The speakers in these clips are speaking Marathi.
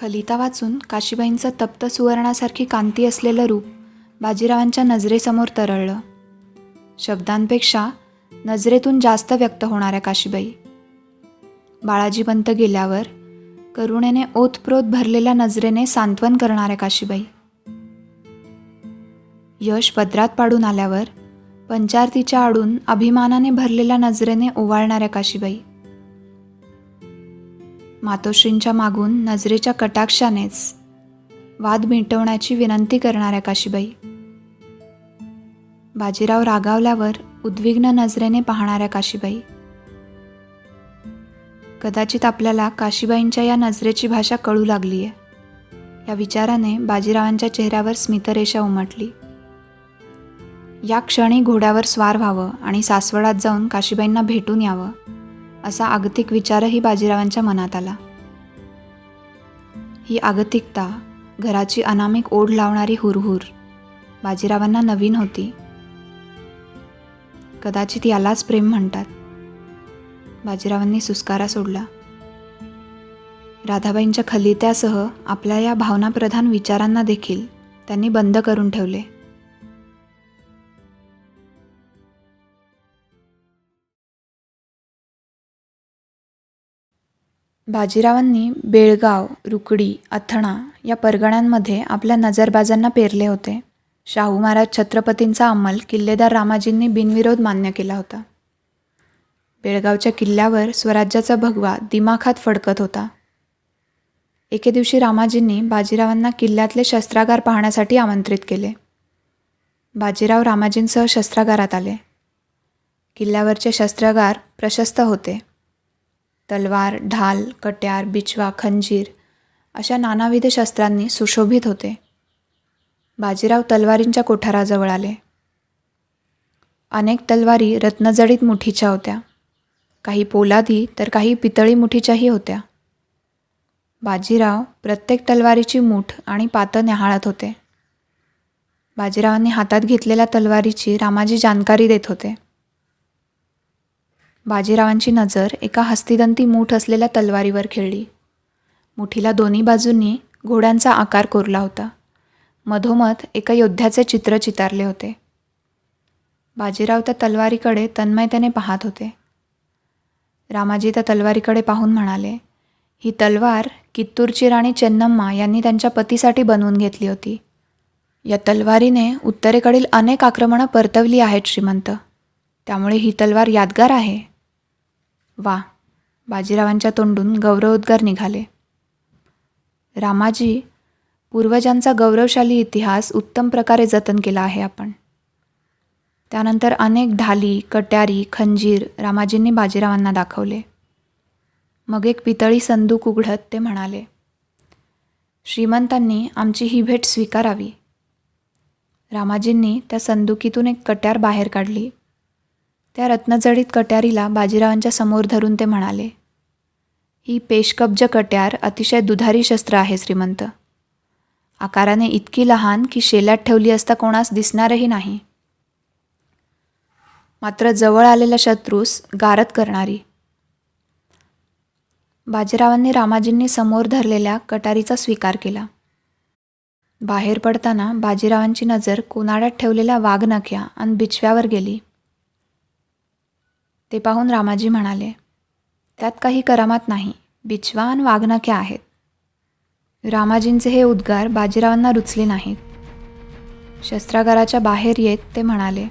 खलिता वाचून काशीबाईंचं तप्त सुवर्णासारखी कांती असलेलं रूप बाजीरावांच्या नजरेसमोर तरळलं. शब्दांपेक्षा नजरेतून जास्त व्यक्त होणाऱ्या काशीबाई. बाळाजीपंत गेल्यावर करुणेने ओतप्रोत भरलेल्या नजरेने सांत्वन करणाऱ्या काशीबाई. यश पदरात पाडून आल्यावर पंचारतीच्या आडून अभिमानाने भरलेल्या नजरेने ओवाळणाऱ्या काशीबाई. मातोश्रींच्या मागून नजरेच्या कटाक्षानेच वाद मिटवण्याची विनंती करणाऱ्या काशीबाई. बाजीराव रागावल्यावर उद्विग्न नजरेने पाहणाऱ्या काशीबाई. कदाचित आपल्याला काशीबाईंच्या या नजरेची भाषा कळू लागली आहे, या विचाराने बाजीरावांच्या चेहऱ्यावर स्मितरेषा उमटली. या क्षणी घोड्यावर स्वार व्हावं आणि सासवडात जाऊन काशीबाईंना भेटून यावं असा आगतिक विचारही बाजीरावांच्या मनात आला. ही आगतिकता, घराची अनामिक ओढ लावणारी हुरहुर बाजीरावांना नवीन होती. कदाचित यालाच प्रेम म्हणतात. बाजीरावांनी सुस्कारा सोडला. राधाबाईंच्या खलित्यासह आपल्या या भावनाप्रधान विचारांना देखील त्यांनी बंद करून ठेवले. बाजीरावांनी बेळगाव, रुकडी, अथणा या परगण्यांमध्ये आपल्या नजरबाजांना पेरले होते. शाहू महाराज छत्रपतींचा अंमल किल्लेदार रामाजींनी बिनविरोध मान्य केला होता. बेळगावच्या किल्ल्यावर स्वराज्याचा भगवा दिमाखात फडकत होता. एके दिवशी रामाजींनी बाजीरावांना किल्ल्यातले शस्त्रागार पाहण्यासाठी आमंत्रित केले. बाजीराव रामाजींसह शस्त्रागारात आले. किल्ल्यावरचे शस्त्रागार प्रशस्त होते. तलवार, ढाल, कट्यार, बिचवा, खंजीर अशा नानाविध शस्त्रांनी सुशोभित होते. बाजीराव तलवारींच्या कोठाराजवळ आले. अनेक तलवारी रत्नजडीत मुठीच्या होत्या. काही पोलादी तर काही पितळी मुठीच्याही होत्या. बाजीराव प्रत्येक तलवारीची मूठ आणि पातं न्याहाळत होते. बाजीरावांनी हातात घेतलेल्या तलवारीची रामाजी जानकारी देत होते. बाजीरावांची नजर एका हस्तिदंती मूठ असलेल्या तलवारीवर खेळली. मुठीला दोन्ही बाजूंनी घोड्यांचा आकार कोरला होता. मधोमध एका योद्ध्याचे चित्र चितारले होते. बाजीराव त्या तलवारीकडे तन्मयतेने पाहत होते. रामाजी त्या तलवारीकडे पाहून म्हणाले, ही तलवार कित्तूरची राणी चेन्नम्मा यांनी त्यांच्या पतीसाठी बनवून घेतली होती. या तलवारीने उत्तरेकडील अनेक आक्रमणं परतवली आहेत श्रीमंत. त्यामुळे ही तलवार यादगार आहे. वा, बाजीरावांच्या तोंडून गौरवोद्गार निघाले. रामाजी, पूर्वजांचा गौरवशाली इतिहास उत्तम प्रकारे जतन केला आहे आपण. त्यानंतर अनेक ढाली, कट्यारी, खंजीर रामाजींनी बाजीरावांना दाखवले. मग एक पितळी संदूक उघडत ते म्हणाले, श्रीमंतांनी आमची ही भेट स्वीकारावी. रामाजींनी त्या संदुकीतून एक कट्यार बाहेर काढली. त्या रत्नजडीत कट्यारीला बाजीरावांच्या समोर धरून ते म्हणाले, ही पेशकब्ज कट्यार अतिशय दुधारी शस्त्र आहे श्रीमंत. आकाराने इतकी लहान की शेल्यात ठेवली असता कोणास दिसणारही नाही, मात्र जवळ आलेल्या शत्रूस गारद करणारी. बाजीरावांनी रामाजींनी समोर धरलेल्या कटारीचा स्वीकार केला. बाहेर पडताना बाजीरावांची नजर कोनाड्यात ठेवलेल्या वाघनख्या आणि बिछव्यावर गेली. ते पाहून रामाजी म्हणाले, त्यात काही करामात नाही, बिछवा आणि वाघनख्या आहेत. रामाजींचे हे उद्गार बाजीरावांना रुचले नाहीत. शस्त्रागाराच्या बाहेर येत ते म्हणाले,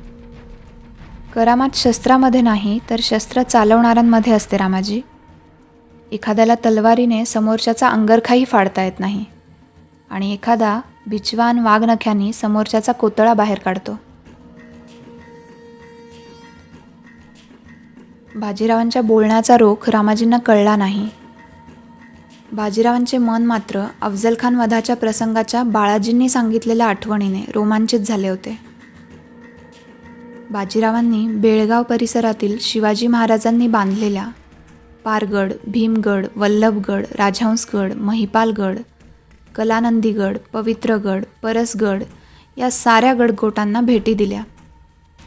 करामात शस्त्रामध्ये नाही तर शस्त्र चालवणाऱ्यांमध्ये असते रामाजी. एखाद्याला तलवारीने समोरच्याचा अंगरखाही फाडता येत नाही आणि एखादा बिछवान वाघनख्यांनी समोरच्याचा कोतळा बाहेर काढतो. बाजीरावांच्या बोलण्याचा रोख रामाजींना कळला नाही. बाजीरावांचे मन मात्र अफजलखान वधाच्या प्रसंगाच्या बाळाजींनी सांगितलेल्या आठवणीने रोमांचित झाले होते. बाजीरावांनी बेळगाव परिसरातील शिवाजी महाराजांनी बांधलेल्या पारगड, भीमगड, वल्लभगड, राजहंसगड, महिपालगड, कलानंदीगड, पवित्रगड, परसगड या साऱ्या गडकोटांना भेटी दिल्या.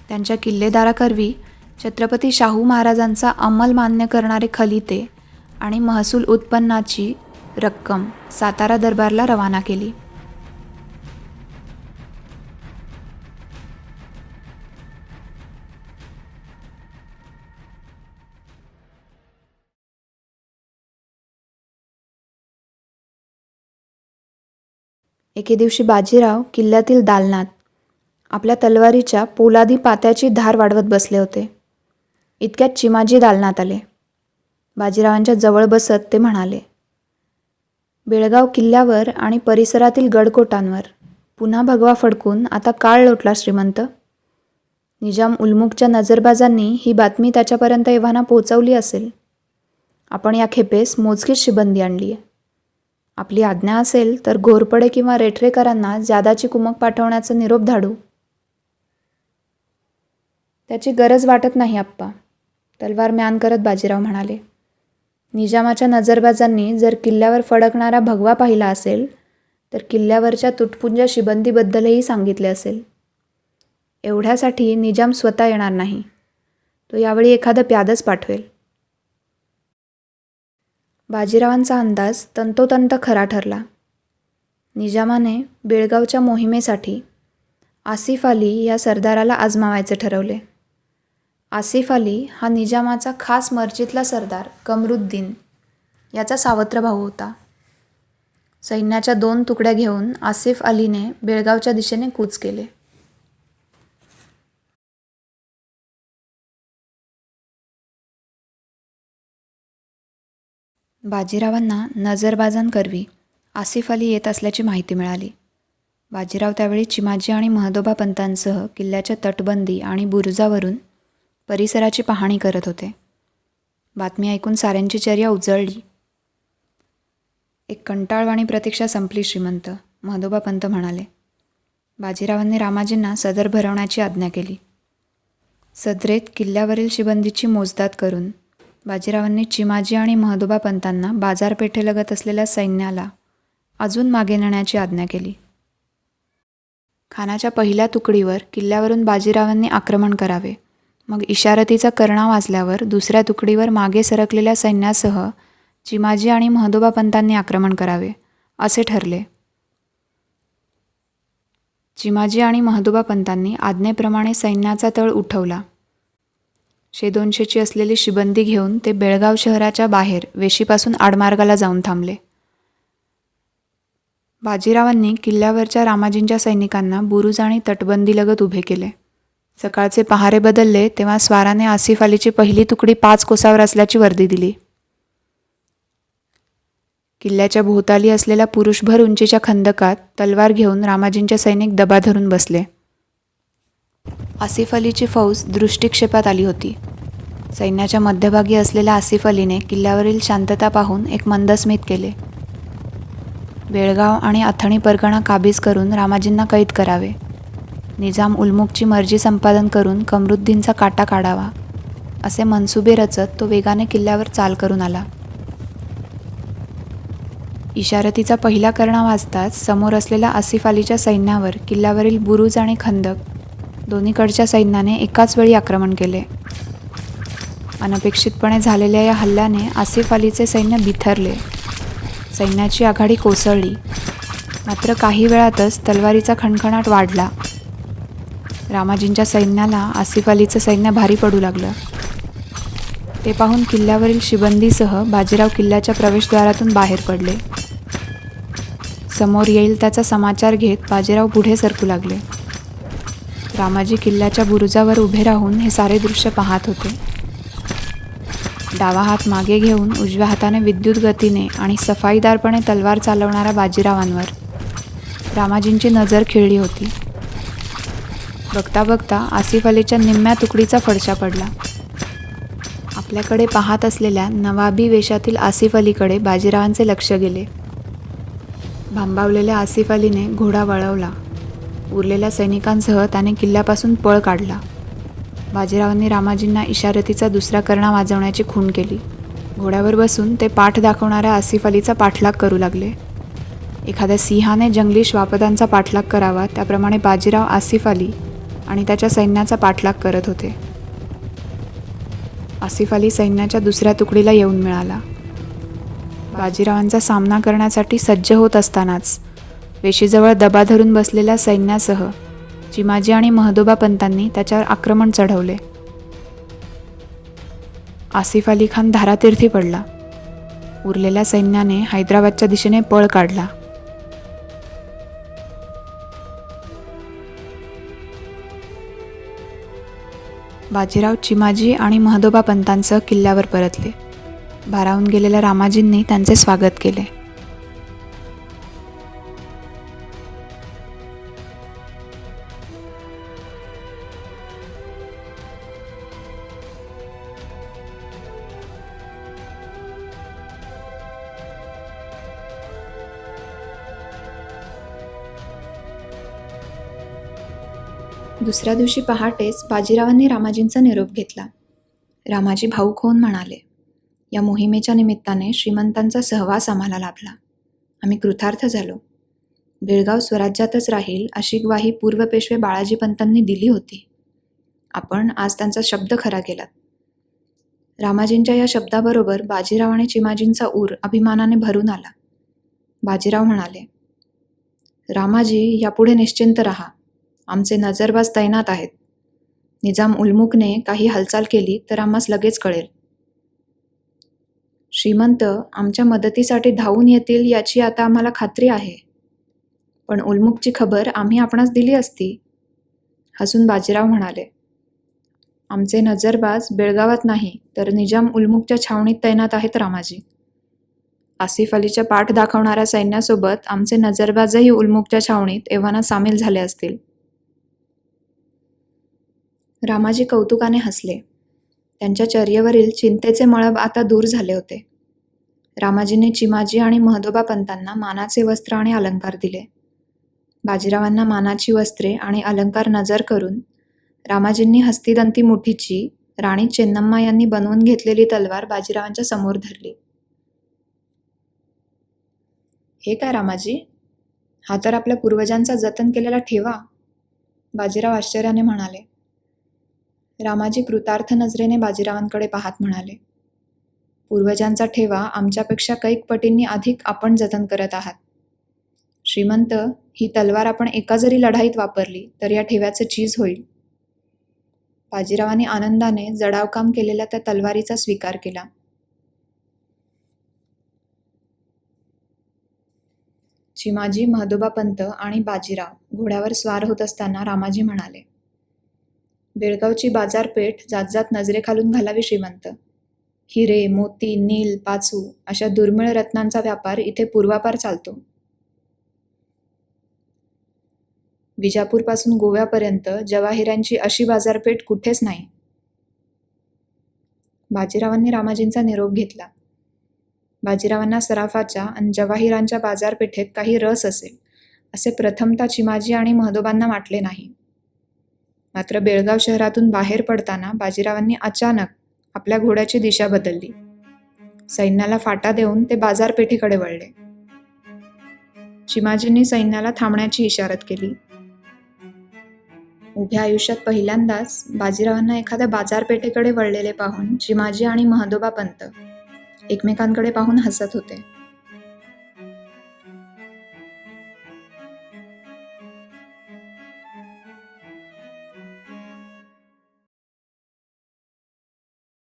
त्यांच्या किल्लेदाराकरवी छत्रपती शाहू महाराजांचा अंमल मान्य करणारे खलिते आणि महसूल उत्पन्नाची रक्कम सातारा दरबारला रवाना केली. एके दिवशी बाजीराव किल्ल्यातील दालनात आपल्या तलवारीच्या पोलादी पात्याची धार वाढवत बसले होते. इतक्यात चिमाजी दालनात आले. बाजीरावांच्या जवळ बसत ते म्हणाले, बेळगाव किल्ल्यावर आणि परिसरातील गडकोटांवर पुन्हा भगवा फडकून आता काळ लोटला श्रीमंत. निजाम उलमुखच्या नजरबाजांनी ही बातमी त्याच्यापर्यंत एव्हाना पोहोचवली असेल. आपण या खेपेस मोजकीच शिबंदी आणली आहे. आपली आज्ञा असेल तर घोरपडे किंवा रेठरेकरांना जादाची कुमक पाठवण्याचा निरोप धाडू. त्याची गरज वाटत नाही आप्पा, तलवार म्यान करत बाजीराव म्हणाले. निजामाच्या नजरबाजांनी जर किल्ल्यावर फडकणारा भगवा पाहिला असेल तर किल्ल्यावरच्या तुटपुंज्या शिबंदीबद्दलही सांगितले असेल. एवढ्यासाठी निजाम स्वतः येणार नाही. तो यावेळी एखादं प्यादच पाठवेल. बाजीरावांचा अंदाज तंतोतंत खरा ठरला. निजामाने बेळगावच्या मोहिमेसाठी आसिफ अली या सरदाराला आजमावायचे ठरवले. आसिफ अली हा निजामाचा खास मर्जीतला सरदार कमरुद्दीन याचा सावत्र भाऊ होता. सैन्याच्या 2 तुकड्या घेऊन आसिफ अलीने बेळगावच्या दिशेने कूच केले. बाजीरावांना नजरबाजांकरवी आसिफ अली येत असल्याची माहिती मिळाली. बाजीराव त्यावेळी चिमाजी आणि महदोबा पंतांसह किल्ल्याच्या तटबंदी आणि बुरुजावरून परिसराची पाहणी करत होते. बातमी ऐकून साऱ्यांची चर्या उजळली. एक कंटाळवाणी प्रतीक्षा संपली श्रीमंत, महदोबा पंत म्हणाले. बाजीरावांनी रामाजींना सदर भरवण्याची आज्ञा केली. सदरेत किल्ल्यावरील शिबंदीची मोजदाद करून बाजीरावांनी चिमाजी आणि महदोबा पंतांना बाजारपेठेलगत असलेल्या सैन्याला अजून मागे नेण्याची आज्ञा केली. खानाच्या पहिल्या तुकडीवर किल्ल्यावरून बाजीरावांनी आक्रमण करावे. मग इशारतीचा कर्णा वाजल्यावर दुसऱ्या तुकडीवर मागे सरकलेल्या सैन्यासह चिमाजी आणि महदोबा पंतांनी आक्रमण करावे असे ठरले. चिमाजी आणि महदोबा पंतांनी आज्ञेप्रमाणे सैन्याचा तळ उठवला. 100-200ची असलेली शिबंदी घेऊन ते बेळगाव शहराच्या बाहेर वेशीपासून आडमार्गाला जाऊन थांबले. बाजीरावांनी किल्ल्यावरच्या रामाजींच्या सैनिकांना बुरुज आणि तटबंदीलगत उभे केले. सकाळचे पहारे बदलले तेव्हा स्वाराने आसिफ अलीची पहिली तुकडी 5 कोसावर असल्याची वर्दी दिली. किल्ल्याच्या भोवताली असलेल्या पुरुषभर उंचीच्या खंदकात तलवार घेऊन रामाजींचे सैनिक दबा धरून बसले. आसिफ अलीची फौज दृष्टिक्षेपात आली होती. सैन्याच्या मध्यभागी असलेल्या आसिफ अलीने किल्ल्यावरील शांतता पाहून एक मंदस्मित केले. बेळगाव आणि अथणी परगणा काबीज करून रामाजींना कैद करावे. निजाम उलमुखची मर्जी संपादन करून कमरुद्दीनचा काटा काढावा असे मनसुबे रचत तो वेगाने किल्ल्यावर चाल करून आला. इशारतीचा पहिला कर्णा वाजताच समोर असलेल्या आसिफ अलीच्या सैन्यावर किल्ल्यावरील बुरुज आणि खंदक दोन्हीकडच्या सैन्याने एकाच वेळी आक्रमण केले. अनपेक्षितपणे झालेल्या या हल्ल्याने आसिफ अलीचे सैन्य बिथरले. सैन्याची आघाडी कोसळली. मात्र काही वेळातच तलवारीचा खणखणाट वाढला. रामाजींच्या सैन्याला आसिफ अलीचं सैन्य भारी पडू लागलं. ते पाहून किल्ल्यावरील शिबंदीसह बाजीराव किल्ल्याच्या प्रवेशद्वारातून बाहेर पडले. समोर येईल त्याचा समाचार घेत बाजीराव पुढे सरकू लागले. रामाजी किल्ल्याच्या बुरुजावर उभे राहून हे सारे दृश्य पाहत होते. डावा हात मागे घेऊन उजव्या हाताने विद्युत गतीने आणि सफाईदारपणे तलवार चालवणाऱ्या बाजीरावांवर रामाजींची नजर खिळली होती. बघता बघता आसिफ अलीच्या निम्म्या तुकडीचा फडशा पडला. आपल्याकडे पाहत असलेल्या नवाबी वेशातील आसिफ अलीकडे बाजीरावांचे लक्ष गेले. भांबावलेल्या आसिफ अलीने घोडा वळवला. उरलेल्या सैनिकांसह त्याने किल्ल्यापासून पळ काढला. बाजीरावांनी रामाजींना इशारतीचा दुसरा कर्णा वाजवण्याची खूण केली. घोड्यावर बसून ते पाठ दाखवणाऱ्या आसिफ अलीचा पाठलाग करू लागले. एखाद्या सिंहाने जंगली श्वापदांचा पाठलाग करावा त्याप्रमाणे बाजीराव आसिफ अली आणि त्याच्या सैन्याचा पाठलाग करत होते. आसिफ अली सैन्याच्या दुसऱ्या तुकडीला येऊन मिळाला. बाजीरावांचा सामना करण्यासाठी सज्ज होत असतानाच वेशीजवळ दबा धरून बसलेल्या सैन्यासह चिमाजी आणि महदोबा पंतांनी त्याच्यावर आक्रमण चढवले. आसिफ अली खान धारातीर्थी पडला. उरलेल्या सैन्याने हैदराबादच्या दिशेने पळ काढला. बाजीराव चिमाजी आणि महदोबा पंतांसह किल्ल्यावर परतले. भारावून गेलेल्या रामाजींनी त्यांचे स्वागत केले. दुसऱ्या दिवशी पहाटेच बाजीरावांनी रामाजींचा निरोप घेतला. रामाजी भाऊक होऊन म्हणाले, या मोहिमेच्या निमित्ताने श्रीमंतांचा सहवास आम्हाला लाभला. आम्ही कृतार्थ झालो. बेळगाव स्वराज्यातच राहील अशी ग्वाही पूर्व पेशवे बाळाजी पंतांनी दिली होती. आपण आज त्यांचा शब्द खरा केलात. रामाजींच्या या शब्दाबरोबर बाजीराव आणि चिमाजींचा ऊर अभिमानाने भरून आला. बाजीराव म्हणाले, रामाजी, यापुढे निश्चिंत राहा. आमचे नजरबाज तैनात आहेत. निजाम उलमुखने काही हालचाल केली तर आम्हास लगेच कळेल. श्रीमंत आमच्या मदतीसाठी धावून येतील याची आता आम्हाला खात्री आहे. पण उलमुखची खबर आम्ही आपणास दिली असती. हसून बाजीराव म्हणाले, आमचे नजरबाज बेळगावात नाही तर निजाम उलमुखच्या छावणीत तैनात आहेत रामाजी. आसिफ अलीच्या पाठ दाखवणाऱ्या सैन्यासोबत आमचे नजरबाजही उलमुखच्या छावणीत एव्हाना सामील झाले असतील. रामाजी कौतुकाने हसले. त्यांच्या चर्येवरील चिंतेचे मळब आता दूर झाले होते. रामाजींनी चिमाजी आणि महदोबा पंतांना मानाचे वस्त्र आणि अलंकार दिले. बाजीरावांना मानाची वस्त्रे आणि अलंकार नजर करून रामाजींनी हस्तिदंती मुठीची राणी चेन्नम्मा यांनी बनवून घेतलेली तलवार बाजीरावांच्या समोर धरली. हे काय रामाजी, हा तर आपल्या पूर्वजांचा जतन केलेला ठेवा. बाजीराव आश्चर्याने म्हणाले. रामाजी कृतार्थ नजरेने बाजीरावांकडे पाहत म्हणाले, पूर्वजांचा ठेवा आमच्यापेक्षा कैक पटींनी अधिक आपण जतन करत आहात. श्रीमंत, ही तलवार आपण एका जरी लढाईत वापरली तर या ठेव्याचे चीज होईल. बाजीरावांनी आनंदाने जडावकाम केलेल्या त्या तलवारीचा स्वीकार केला. चिमाजी, महदोबा पंत आणि बाजीराव घोड्यावर स्वार होत असताना रामाजी म्हणाले, बेळगावची बाजारपेठ जात नजरेखालून घालावी श्रीमंत. हिरे, मोती, नील, पाचू अशा दुर्मिळ रत्नांचा व्यापार इथे पूर्वापार चालतो. विजापूरपासून गोव्यापर्यंत जवाहिरांची अशी बाजारपेठ कुठेच नाही. बाजीरावांनी रामाजींचा निरोप घेतला. बाजीरावांना सराफाच्या आणि जवाहिरांच्या बाजारपेठेत काही रस असेल असे प्रथमतः चिमाजी आणि महदोबांना वाटले नाही. मात्र बेळगाव शहरातून बाहेर पडताना बाजीरावांनी अचानक आपल्या घोड्याची दिशा बदलली. सैन्याला फाटा देऊन ते बाजारपेठेकडे वळले. चिमाजींनी सैन्याला थांबण्याची इशारत केली. उभ्या आयुष्यात पहिल्यांदाच बाजीरावांना एखाद्या बाजारपेठेकडे वळलेले पाहून चिमाजी आणि महदोबा पंत एकमेकांकडे पाहून हसत होते.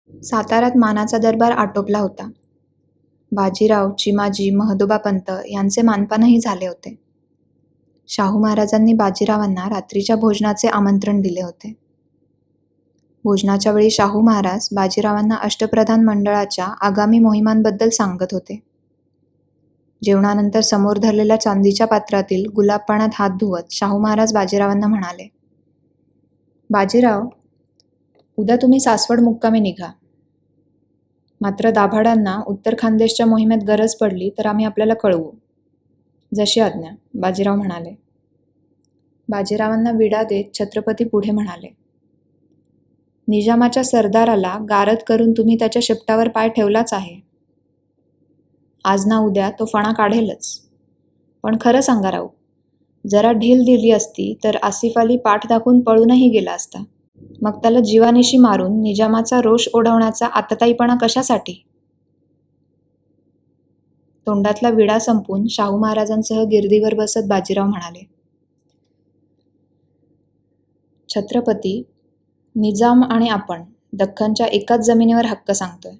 साताऱ्यात मानाचा दरबार आटोपला होता. बाजीराव, चिमाजी, महदोबा पंत यांचे मानपानही झाले होते. शाहू महाराजांनी बाजीरावांना रात्रीच्या भोजनाचे आमंत्रण दिले होते. भोजनाच्या वेळी शाहू महाराज बाजीरावांना अष्टप्रधान मंडळाच्या आगामी मोहिमांबद्दल सांगत होते. जेवणानंतर समोर धरलेल्या चांदीच्या पात्रातील गुलाब पाण्यात हात धुवत शाहू महाराज बाजीरावांना म्हणाले, बाजीराव, उद्या तुम्ही सासवड मुक्कामी निघा. मात्र दाभाडांना उत्तर खानदेशच्या मोहिमेत गरज पडली तर आम्ही आपल्याला कळवू. जशी आज्ञा, बाजीराव म्हणाले. बाजीरावांना विडा देत छत्रपती पुढे म्हणाले, निजामाच्या सरदाराला गारद करून तुम्ही त्याच्या शेपटावर पाय ठेवलाच आहे. आज ना उद्या तो फणा काढेलच. पण खरं सांगा राव, जरा ढील दिली असती तर आसिफ अली पाठ दाखवून पळूनही गेला असता. मग त्याला जीवानिशी मारून निजामाचा रोष ओढवण्याचा आतताईपणा कशासाठी? तोंडातला विडा संपून शाहू महाराजांसह गिरदीवर बसत बाजीराव म्हणाले, छत्रपती, निजाम आणि आपण दख्खनच्या एकाच जमिनीवर हक्क सांगतोय.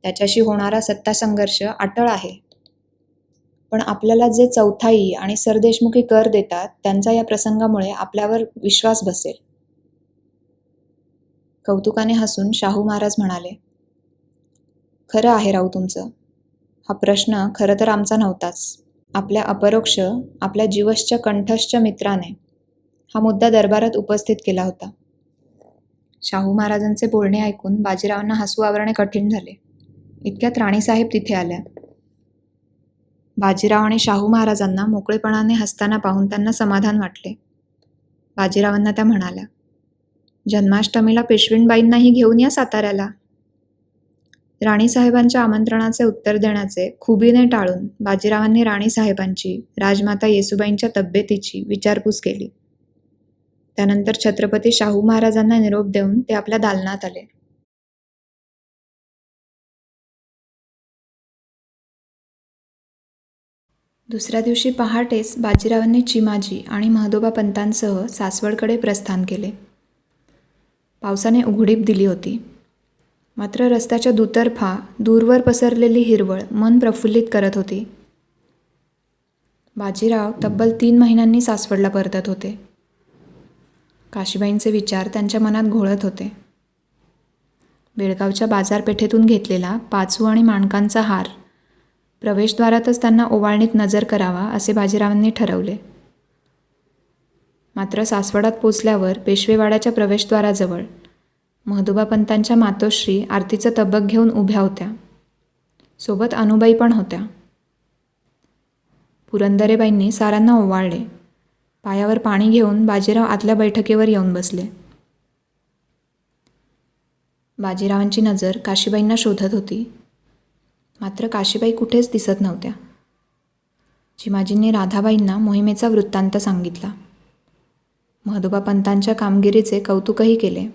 त्याच्याशी होणारा सत्तासंघर्ष अटळ आहे. पण आपल्याला जे चौथाई आणि सरदेशमुखी कर देतात त्यांचा या प्रसंगामुळे आपल्यावर विश्वास बसेल. कौतुकाने हसून शाहू महाराज म्हणाले, खरं आहे राव तुमचं. हा प्रश्न खरं तर आमचा नव्हताच. आपल्या अपरोक्ष, आपल्या जीवश्च कंठस्थ मित्राने हा मुद्दा दरबारात उपस्थित केला होता. शाहू महाराजांचे बोलणे ऐकून बाजीरावांना हसू आवरणे कठीण झाले. इतक्यात राणीसाहेब तिथे आल्या. बाजीराव आणि शाहू महाराजांना मोकळेपणाने हसताना पाहून त्यांना समाधान वाटले. बाजीरावांना त्या म्हणाल्या, जन्माष्टमीला पेशवीणबाईंनाही घेऊन या साताऱ्याला. राणीसाहेबांच्या आमंत्रणाचे उत्तर देण्याचे खुबीने टाळून बाजीरावांनी राणीसाहेबांची, राजमाता येसूबाईंच्या तब्येतीची विचारपूस केली. त्यानंतर छत्रपती शाहू महाराजांना निरोप देऊन ते आपल्या दालनात आले. दुसऱ्या दिवशी पहाटेच बाजीरावांनी चिमाजी आणि महदोबा पंतांसह सासवडकडे प्रस्थान केले. पावसाने उघडीप दिली होती. मात्र रस्त्याच्या दुतर्फा दूरवर पसरलेली हिरवळ मन प्रफुल्लित करत होती. बाजीराव तब्बल 3 महिन्यांनी सासवडला परतत होते. काशीबाईंचे विचार त्यांच्या मनात घोळत होते. बेळगावच्या बाजारपेठेतून घेतलेला पाचू आणि माणकांचा हार प्रवेशद्वारातच त्यांना ओवाळणीत नजर करावा असे बाजीरावांनी ठरवले. मात्र सासवडात पोचल्यावर पेशवेवाड्याच्या प्रवेशद्वाराजवळ महदोबा पंतांच्या मातोश्री आरतीचं तबक घेऊन उभ्या होत्या. सोबत अनुबाई पण होत्या. पुरंदरेबाईंनी सारांना ओवाळले. पायावर पाणी घेऊन बाजीराव आतल्या बैठकीवर येऊन बसले. बाजीरावांची नजर काशीबाईंना शोधत होती. मात्र काशीबाई कुठेच दिसत नव्हत्या. चिमाजींनी राधाबाईंना मोहिमेचा वृत्तांत सांगितला. महदोबा पंतांच्या कामगिरीचे कौतुकही केले.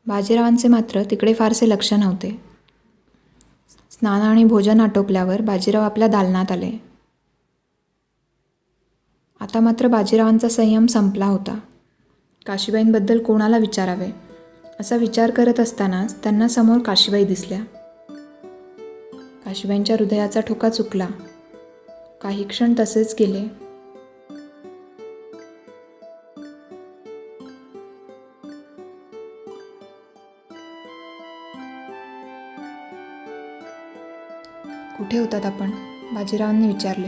बाजीरावांचे मात्र तिकडे फारसे लक्ष नव्हते. स्नान आणि भोजन आटोपल्यावर बाजीराव आपल्या दालनात आले. आता मात्र बाजीरावांचा संयम संपला होता. काशीबाईंबद्दल कोणाला विचारावे असा विचार करत असतानाच त्यांना समोर काशीबाई दिसल्या. काशीबाईंच्या हृदयाचा ठोका चुकला. काही क्षण तसेच गेले. कुठे होतात आपण? बाजीरावांनी विचारले.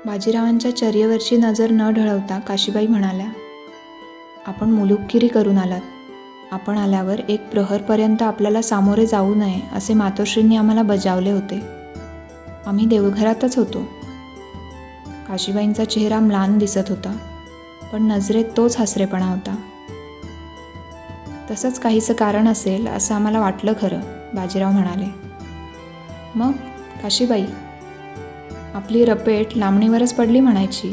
बाजीरावांच्या चर्येवरची नजर न ढळवता काशीबाई म्हणाल्या, आपण मुलुकगिरी करून आलात. आपण आल्यावर 1 प्रहरपर्यंत आपल्याला सामोरे जाऊ नये असे मातोश्रींनी आम्हाला बजावले होते. आम्ही देवघरातच होतो. काशीबाईंचा चेहरा म्लान दिसत होता, पण नजरेत तोच हसरेपणा होता. तसंच काहीचं कारण असेल असं आम्हाला वाटलं खरं, बाजीराव म्हणाले. मग काशीबाई, आपली रपेट लांबणीवरच पडली म्हणायची.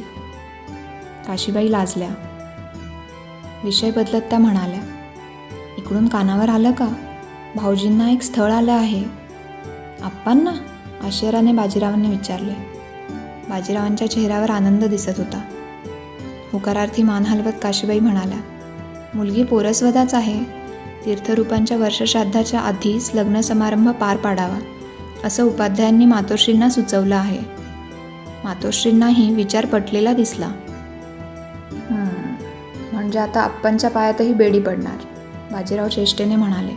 काशीबाई लाजल्या. विषय बदलत त्या म्हणाल्या, इकडून कानावर आलं का? भाऊजींना एक स्थळ आलं आहे. आप्पांना? आश्चर्याने बाजीरावांनी विचारले. बाजीरावांच्या चेहऱ्यावर आनंद दिसत होता. होकारार्थी मान हलवत काशीबाई म्हणाल्या, मुलगी पोरसवदाच आहे. तीर्थरूपांच्या वर्षश्राद्धाच्या आधीच लग्न समारंभ पार पाडावा असं उपाध्यायांनी मातोश्रींना सुचवलं आहे. मातोश्रींनाही विचार पटलेला दिसला. म्हणजे आता आप्पांच्या पायातही बेडी पडणार, बाजीराव चेष्टेने म्हणाले.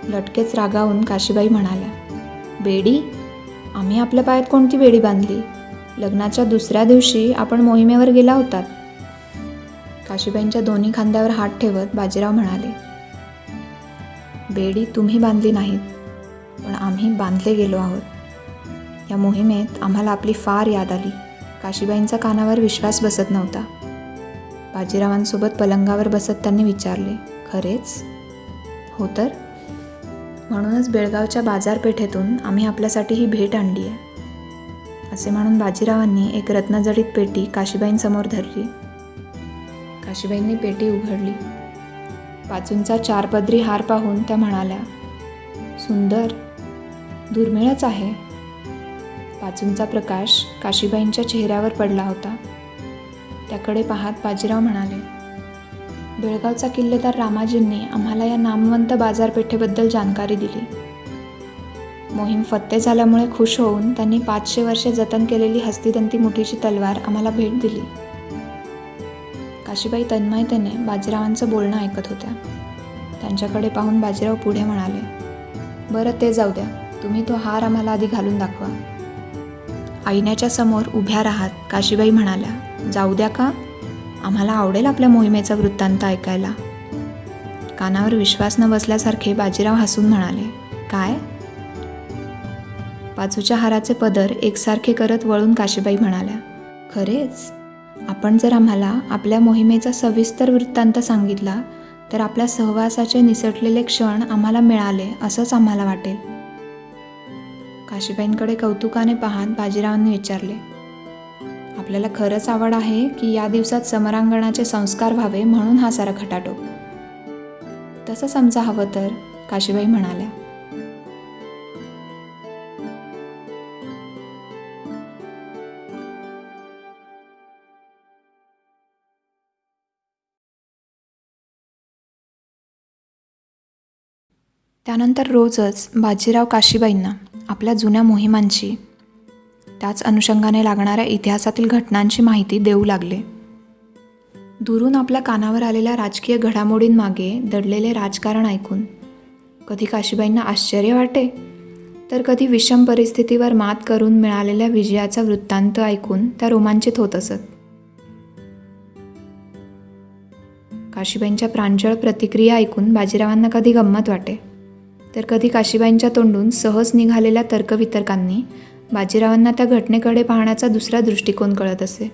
लटकेच रागावून काशीबाई म्हणाल्या, बेडी? आम्ही आपल्या पायात कोणती बेडी बांधली? लग्नाच्या दुसऱ्या दिवशी आपण मोहिमेवर गेला होतात. काशीबाईंच्या दोन्ही खांद्यावर हात ठेवत बाजीराव म्हणाले, बेडी तुम्ही बांधली नाहीत, पण आम्ही बांधले गेलो आहोत. या मोहिमेत आम्हाला आपली फार याद आली. काशीबाईंचा कानावर विश्वास बसत नव्हता. बाजीरावांसोबत पलंगावर बसत त्यांनी विचारले, खरेच? हो तर. म्हणूनच बेळगावच्या बाजारपेठेतून आम्ही आपल्यासाठी ही भेट आणली आहे. असे म्हणून बाजीरावांनी एक रत्नजडित पेटी काशीबाईंसमोर धरली. काशीबाईंनी पेटी उघडली. पाचूंचा 4 पदरी हार पाहून त्या म्हणाल्या, सुंदर. दुर्मिळच आहे. पाचूंचा प्रकाश काशीबाईंच्या चेहऱ्यावर पडला होता. त्याकडे पाहत बाजीराव म्हणाले, बेळगावचा किल्लेदार रामाजींनी आम्हाला या नामवंत बाजारपेठेबद्दल जानकारी दिली. मोहीम फत्ते झाल्यामुळे खुश होऊन त्यांनी 500 वर्षे जतन केलेली हस्तिदंती मुठीची तलवार आम्हाला भेट दिली. काशीबाई तन्मयतेने बाजीरावांचं बोलणं ऐकत होत्या. त्यांच्याकडे पाहून बाजीराव पुढे म्हणाले, बरं ते जाऊ द्या, तुम्ही तो हार आम्हाला आधी घालून दाखवा. आईण्याच्या समोर उभ्या राहत काशीबाई म्हणाल्या, जाऊ द्या का? आम्हाला आवडेल आपल्या मोहिमेचा वृत्तांत ऐकायला. कानावर विश्वास न बसल्यासारखे बाजीराव हसून म्हणाले, काय? पाचूच्या हाराचे पदर एकसारखे करत वळून काशीबाई म्हणाल्या, खरेच? आपण जर आम्हाला आपल्या मोहिमेचा सविस्तर वृत्तांत सांगितला तर आपल्या सहवासाचे निसटलेले क्षण आम्हाला मिळाले असंच आम्हाला वाटेल. काशीबाईंकडे कौतुकाने पाहत बाजीरावांनी विचारले, आपल्याला खरंच आवड आहे की या दिवसात समरांगणाचे संस्कार व्हावे म्हणून हा सारा खटाटोप? तसं समजा हवं तर, काशीबाई म्हणाल्या. त्यानंतर रोजच बाजीराव काशीबाईंना आपल्या जुन्या मोहिमांची, त्याच अनुषंगाने लागणाऱ्या इतिहासातील घटनांची माहिती देऊ लागले. दुरून आपल्या कानावर आलेल्या राजकीय घडामोडींमागे दडलेले राजकारण ऐकून कधी काशीबाईंना आश्चर्य वाटे, तर कधी विषम परिस्थितीवर मात करून मिळालेल्या विजयाचा वृत्तांत ऐकून त्या रोमांचित होत असत. काशीबाईंच्या प्रांजळ प्रतिक्रिया ऐकून बाजीरावांना कधी गंमत वाटे, तर कधी काशीबाईंच्या तोंडून सहज निघालेल्या तर्कवितर्कांनी बाजीरावांना त्या घटनेकडे पाहण्याचा दुसरा दृष्टिकोन कळत असे.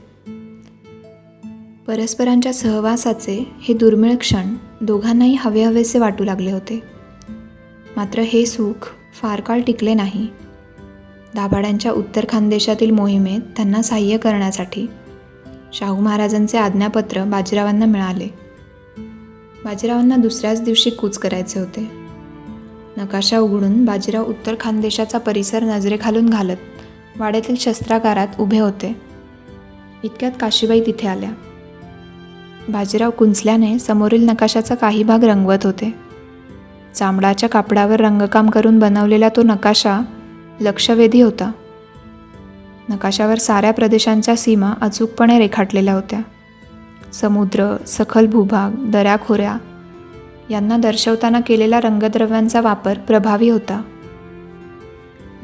परस्परांच्या सहवासाचे हे दुर्मिळ क्षण दोघांनाही हवेहवेसे वाटू लागले होते. मात्र हे सुख फार काळ टिकले नाही. दाभाड्यांच्या उत्तर खानदेशातील मोहिमेत त्यांना सहाय्य करण्यासाठी शाहू महाराजांचे आज्ञापत्र बाजीरावांना मिळाले. बाजीरावांना दुसऱ्याच दिवशी कूच करायचे होते. नकाशा उघडून बाजीराव उत्तर खानदेशाचा परिसर नजरेखालून घालत वाड्यातील शस्त्रागारात उभे होते. इतक्यात काशीबाई तिथे आल्या. बाजीराव कुंचल्याने समोरील नकाशाचा काही भाग रंगवत होते. चामडाच्या कापडावर रंगकाम करून बनवलेला तो नकाशा लक्षवेधी होता. नकाशावर साऱ्या प्रदेशांच्या सीमा अचूकपणे रेखाटलेल्या होत्या. समुद्र, सखल भूभाग, दऱ्याखोऱ्या यांना दर्शवताना केलेला रंगद्रव्यांचा वापर प्रभावी होता.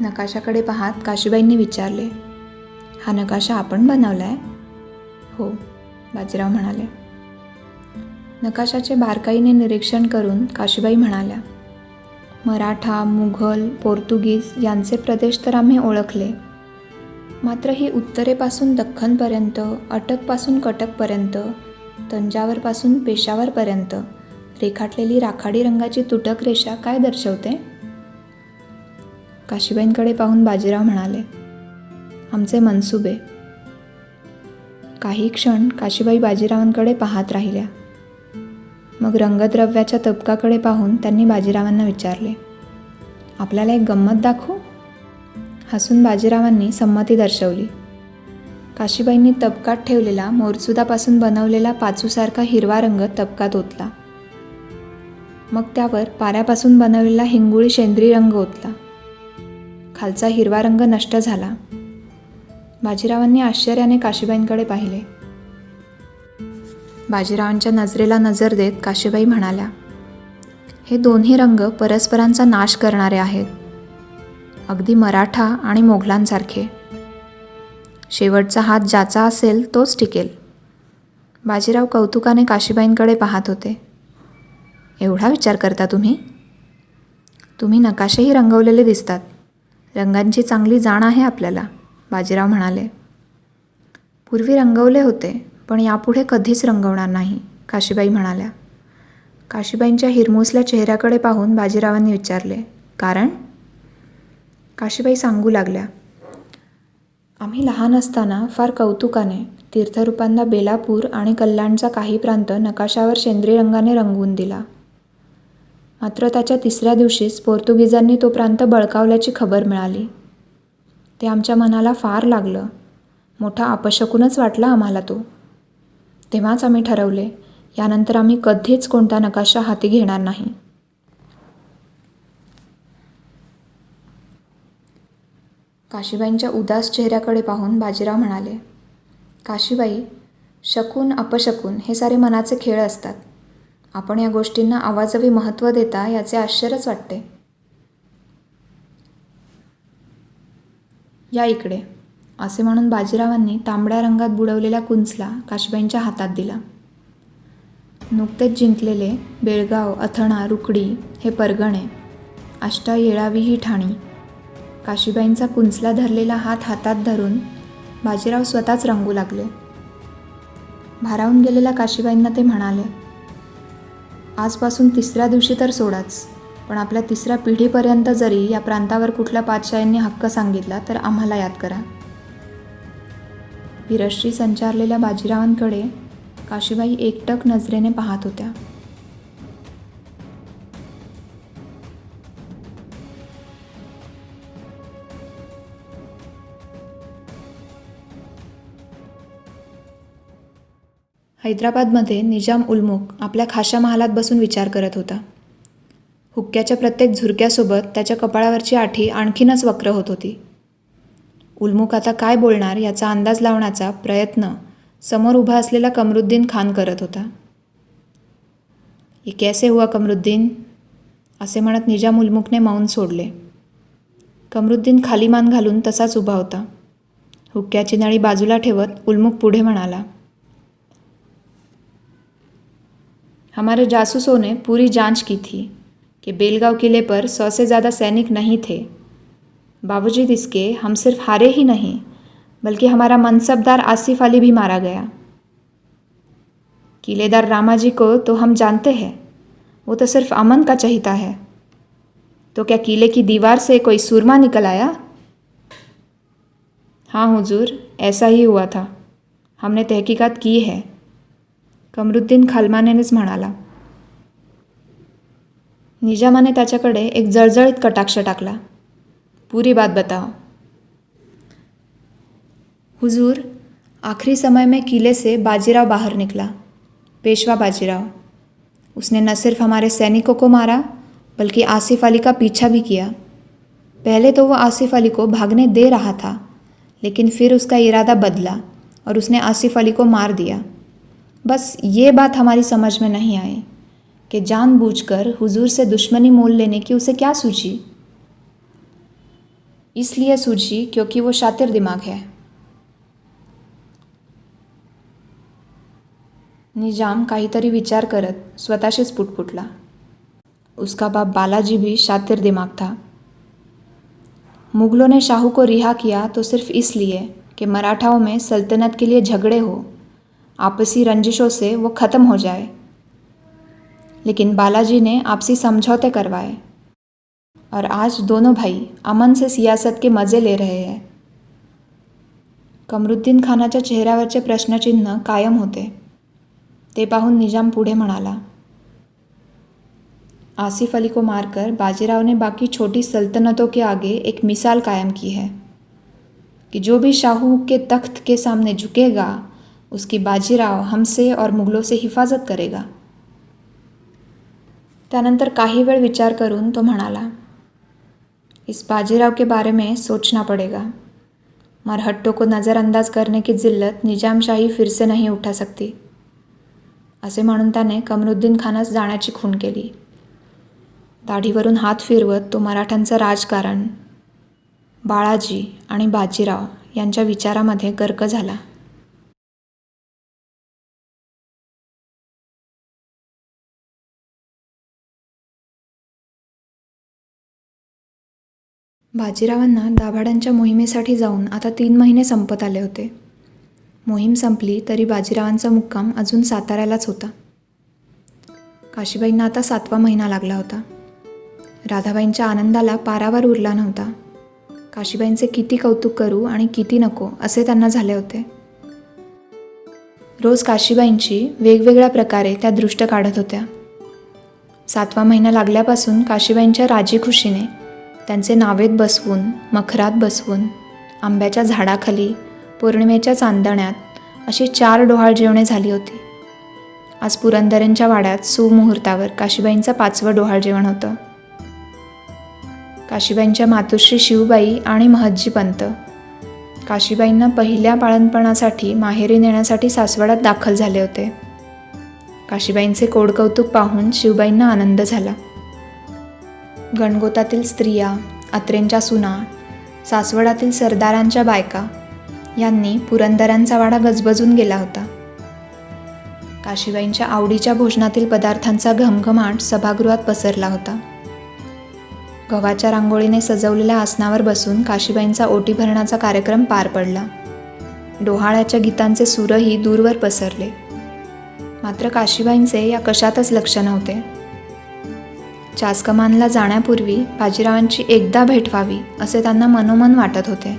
नकाशाकडे पाहत काशीबाईंनी विचारले, हा नकाशा आपण बनवलाय? हो, बाजीराव म्हणाले. नकाशाचे बारकाईने निरीक्षण करून काशीबाई म्हणाल्या, मराठा, मुघल, पोर्तुगीज यांचे प्रदेश तर आम्ही ओळखले, मात्र ही उत्तरेपासून दख्खनपर्यंत, अटकपासून कटकपर्यंत, तंजावरपासून पेशावरपर्यंत रेखाटलेली राखाडी रंगाची तुटक रेषा काय दर्शवते? काशीबाईंकडे पाहून बाजीराव म्हणाले, आमचे मनसुबे. काही क्षण काशीबाई बाजीरावांकडे पाहत राहिल्या. मग रंगद्रव्याच्या तबकाकडे पाहून त्यांनी बाजीरावांना विचारले, आपल्याला एक गंमत दाखवू? हसून बाजीरावांनी संमती दर्शवली. काशीबाईंनी तबकात ठेवलेला मोरचुदापासून बनवलेला पाचूसारखा हिरवा रंग तबकात ओतला. मग त्यावर पाऱ्यापासून बनवलेला हिंगोळी शेंद्री रंग ओतला. खालचा हिरवा रंग नष्ट झाला. बाजीरावांनी आश्चर्याने काशीबाईंकडे पाहिले. बाजीरावांच्या नजरेला नजर देत काशीबाई म्हणाल्या, हे दोन्ही रंग परस्परांचा नाश करणारे आहेत, अगदी मराठा आणि मोघलांसारखे. शेवटचा हात ज्याचा असेल तोच टिकेल. बाजीराव कौतुकाने काशीबाईंकडे पाहत होते. एवढा विचार करता तुम्ही? तुम्ही नकाशेही रंगवलेले दिसतात. रंगांची चांगली जाण आहे आपल्याला, बाजीराव म्हणाले. पूर्वी रंगवले होते, पण यापुढे कधीच रंगवणार नाही, काशीबाई म्हणाल्या. काशीबाईंच्या हिरमुसल्या चेहऱ्याकडे पाहून बाजीरावांनी विचारले, कारण? काशीबाई सांगू लागल्या, आम्ही लहान असताना फार कौतुकाने तीर्थरूपांना बेलापूर आणि कल्याणचा काही प्रांत नकाशावर शेंद्री रंगाने रंगवून दिला. मात्र त्याच्या तिसऱ्या दिवशीच पोर्तुगीजांनी तो प्रांत बळकावल्याची खबर मिळाली. ते आमच्या मनाला फार लागलं. मोठा अपशकुनच वाटला आम्हाला तो. तेव्हाच आम्ही ठरवले, यानंतर आम्ही कधीच कोणता नकाशा हाती घेणार नाही. काशीबाईंच्या उदास चेहऱ्याकडे पाहून बाजीराव म्हणाले, काशीबाई, शकून अपशकून हे सारे मनाचे खेळ असतात. आपण या गोष्टींना आवाजवी महत्त्व देता याचे आश्चर्यच वाटते. या इकडे, असे म्हणून बाजीरावांनी तांबड्या रंगात बुडवलेला कुंचला काशीबाईंच्या हातात दिला. नुकतेच जिंकलेले बेळगाव, अथणा, रुकडी हे परगणे, आष्टा, येळावी ही ठाणी. काशीबाईंचा कुंचला धरलेला हात हातात धरून बाजीराव स्वतःच रंगू लागले. भारावून गेलेल्या काशीबाईंना ते म्हणाले, आजपासून तिसऱ्या दिवशी तर सोडाच, पण आपल्या तिसऱ्या पिढीपर्यंत जरी या प्रांतावर कुठल्या पातशाहींनी हक्क सांगितला तर आम्हाला याद करा. विरश्री संचारलेल्या बाजीरावांकडे काशीबाई एकटक नजरेने पाहत होत्या. हैदराबादमध्ये निजाम उलमुख आपल्या खाशा महालात बसून विचार करत होता. हुक्क्याच्या प्रत्येक झुरक्यासोबत त्याच्या कपाळावरची आठी आणखीनच वक्र होत होती. उलमुख आता काय बोलणार याचा अंदाज लावण्याचा प्रयत्न समोर उभा असलेला कमरुद्दीन खान करत होता. ये कैसे हुआ कमरुद्दीन, असे म्हणत निजाम उलमुखने मौन सोडले. कमरुद्दीन खाली मान घालून तसाच उभा होता. हुक्क्याची नळी बाजूला ठेवत उलमुख पुढे म्हणाला, हमारे जासूसों ने पूरी जांच की थी कि बेलगांव किले पर 100 से ज़्यादा सैनिक नहीं थे. बावजूद इसके हम सिर्फ हारे ही नहीं बल्कि हमारा मनसबदार आसिफ अली भी मारा गया. किलेदार रामाजी को तो हम जानते हैं, वो तो सिर्फ अमन का चहीता है. तो क्या किले की दीवार से कोई सूरमा निकल आया? हाँ हुजूर, ऐसा ही हुआ था. हमने तहकीकात की है, कमरुद्दीन खालमानेनेच म्हणाला. निजामाने त्याच्याकडे एक जळजळीत कटाक्ष टाकला. पूरी बात बताओ. हुजूर, आखिरी समय में किले से बाजीराव बाहर निकला, पेशवा बाजीराव. उसने न सिर्फ हमारे सैनिकों को मारा बल्कि आसिफ अली का पीछा भी किया. पहले तो वो आसिफ अली को भागने दे रहा था, लेकिन फिर उसका इरादा बदला और उसने आसिफ अली को मार दिया. बस ये बात हमारी समझ में नहीं आई कि जानबूझकर हुजूर से दुश्मनी मोल लेने की उसे क्या सूझी. इसलिए सूझी क्योंकि वो शातिर दिमाग है. निजाम काहीतरी विचार करत स्वतःशीच पुटपुटला. उसका बाप बालाजी भी शातिर दिमाग था. मुगलों ने शाहू को रिहा किया तो सिर्फ इसलिए कि मराठाओं में सल्तनत के लिए झगड़े हो, आपसी रंजिशों से वो ख़त्म हो जाए. लेकिन बालाजी ने आपसी समझौते करवाए और आज दोनों भाई अमन से सियासत के मज़े ले रहे हैं. कमरुद्दीन खानाच्या चेहऱ्यावरचे प्रश्नचिन्ह कायम होते. ते पाहून निजाम पुढे म्हणाला, आसिफ अली को मारकर बाजीराव ने बाकी छोटी सल्तनतों के आगे एक मिसाल कायम की है कि जो भी शाहू के तख्त के सामने झुकेगा उसकी बाजीराव हमसे और मुगलों से हिफाजत करेगा. त्यानंतर काही वेळ विचार करून तो म्हणाला, इस बाजीराव के बारे में सोचना पड़ेगा. मरहट्टों को नज़रअंदाज करने की जिल्लत निजामशाही फिर से नहीं उठा सकती. असे म्हणून त्याने कमरुद्दीन खानास जाण्याची खूण केली. दाढीवरून हात फिरवत तो मराठ्यांचं राजकारण, बाळाजी आणि बाजीराव यांच्या विचारामध्ये गर्क झाला. बाजीरावांना दाभाड्यांच्या मोहिमेसाठी जाऊन आता 3 महिने संपत आले होते. मोहीम संपली तरी बाजीरावांचा मुक्काम अजून साताऱ्यालाच होता. काशीबाईंना आता 7वा महिना लागला होता. राधाबाईंच्या आनंदाला पारावार उरला नव्हता. काशीबाईंचे किती कौतुक करू आणि किती नको असे त्यांना झाले होते. रोज काशीबाईंची वेगवेगळ्या प्रकारे त्या दृष्ट काढत होत्या. 7वा महिना लागल्यापासून काशीबाईंच्या राजीखुशीने त्यांचे नावेत बसवून, मखरात बसवून, आंब्याच्या झाडाखाली, पौर्णिमेच्या चांदण्यात अशी 4 डोहाळ जेवणे झाली होती. आज पुरंदरेंच्या वाड्यात सुमुहूर्तावर काशीबाईंचं 5वं डोहाळ जेवण होतं. काशीबाईंच्या मातोश्री शिवबाई आणि महज्जीपंत काशीबाईंना पहिल्या बाळंतपणासाठी माहेरी नेण्यासाठी सासवडात दाखल झाले होते. काशीबाईंचे कोडकौतुक पाहून शिवबाईंना आनंद झाला. गणगोतातील स्त्रिया, अत्रेंच्या सुना, सासवडातील सरदारांच्या बायका यांनी पुरंदरांचा वाडा गजबजून गेला होता. काशीबाईंच्या आवडीच्या भोजनातील पदार्थांचा घमघमाट सभागृहात पसरला होता. गव्हाच्या रांगोळीने सजवलेल्या आसनावर बसून काशीबाईंचा ओटी भरण्याचा कार्यक्रम पार पडला. डोहाळ्याच्या गीतांचे सूरही दूरवर पसरले. मात्र काशीबाईंचे या कशातच लक्ष नव्हते. चासकमानला जाण्यापूर्वी बाजीरावांची एकदा भेट व्हावी असे त्यांना मनोमन वाटत होते.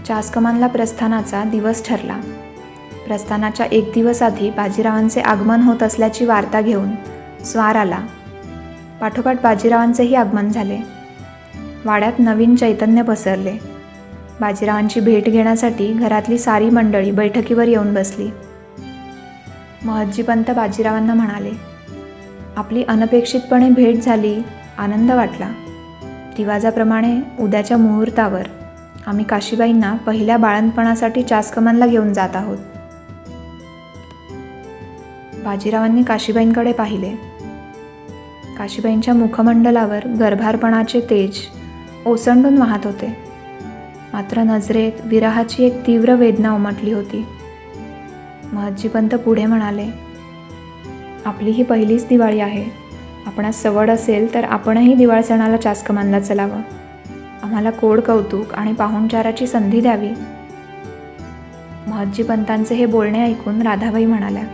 चासकमानला प्रस्थानाचा दिवस ठरला. प्रस्थानाच्या 1 दिवस आधी बाजीरावांचे आगमन होत असल्याची वार्ता घेऊन स्वार आला. पाठोपाठ बाजीरावांचेही आगमन झाले. वाड्यात नवीन चैतन्य पसरले. बाजीरावांची भेट घेण्यासाठी घरातली सारी मंडळी बैठकीवर येऊन बसली. महज्जीपंत बाजीरावांना म्हणाले, आपली अनपेक्षितपणे भेट झाली, आनंद वाटला. रिवाजाप्रमाणे उद्याच्या मुहूर्तावर आम्ही काशीबाईंना पहिल्या बाळंतपणासाठी चासकमानला घेऊन जात आहोत. बाजीरावांनी काशीबाईंकडे पाहिले. काशीबाईंच्या मुखमंडलावर गर्भारपणाचे तेज ओसंडून वाहत होते. मात्र नजरेत विरहाची एक तीव्र वेदना उमटली होती. महज्जीपंत पुढे म्हणाले, आपली ही पहिलीच दिवाळी आहे. आपणास सवड असेल तर आपणही दिवाळ सणाला चासकमानला चलावं. आम्हाला कोड कौतुक आणि पाहुणचाराची संधी द्यावी. महज्जीपंतांचे हे बोलणे ऐकून राधाबाई म्हणाल्या,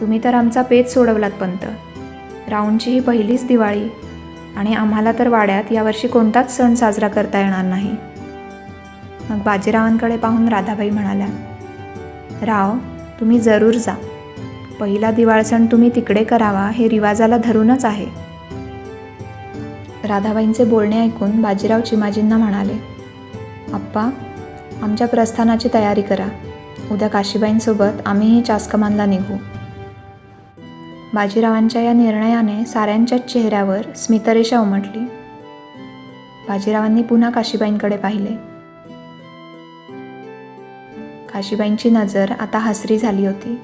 तुम्ही तर आमचा पेच सोडवलात पंत. राऊंडची ही पहिलीच दिवाळी आणि आम्हाला तर वाड्यात यावर्षी कोणताच सण साजरा करता येणार नाही. मग बाजीरावांकडे पाहून राधाबाई म्हणाल्या, राव, तुम्ही जरूर जा. पहिला दिवाळ सण तुम्ही तिकडे करावा हे रिवाजाला धरूनच आहे. राधाबाईंचे बोलणे ऐकून बाजीराव चिमाजींना म्हणाले, आप्पा, आमच्या प्रस्थानाची तयारी करा. उद्या काशीबाईंसोबत आम्हीही चासकमानला निघू. बाजीरावांच्या या निर्णयाने साऱ्यांच्याच चेहऱ्यावर स्मितरेषा उमटली. बाजीरावांनी पुन्हा काशीबाईंकडे पाहिले. काशीबाईंची नजर आता हसरी झाली होती.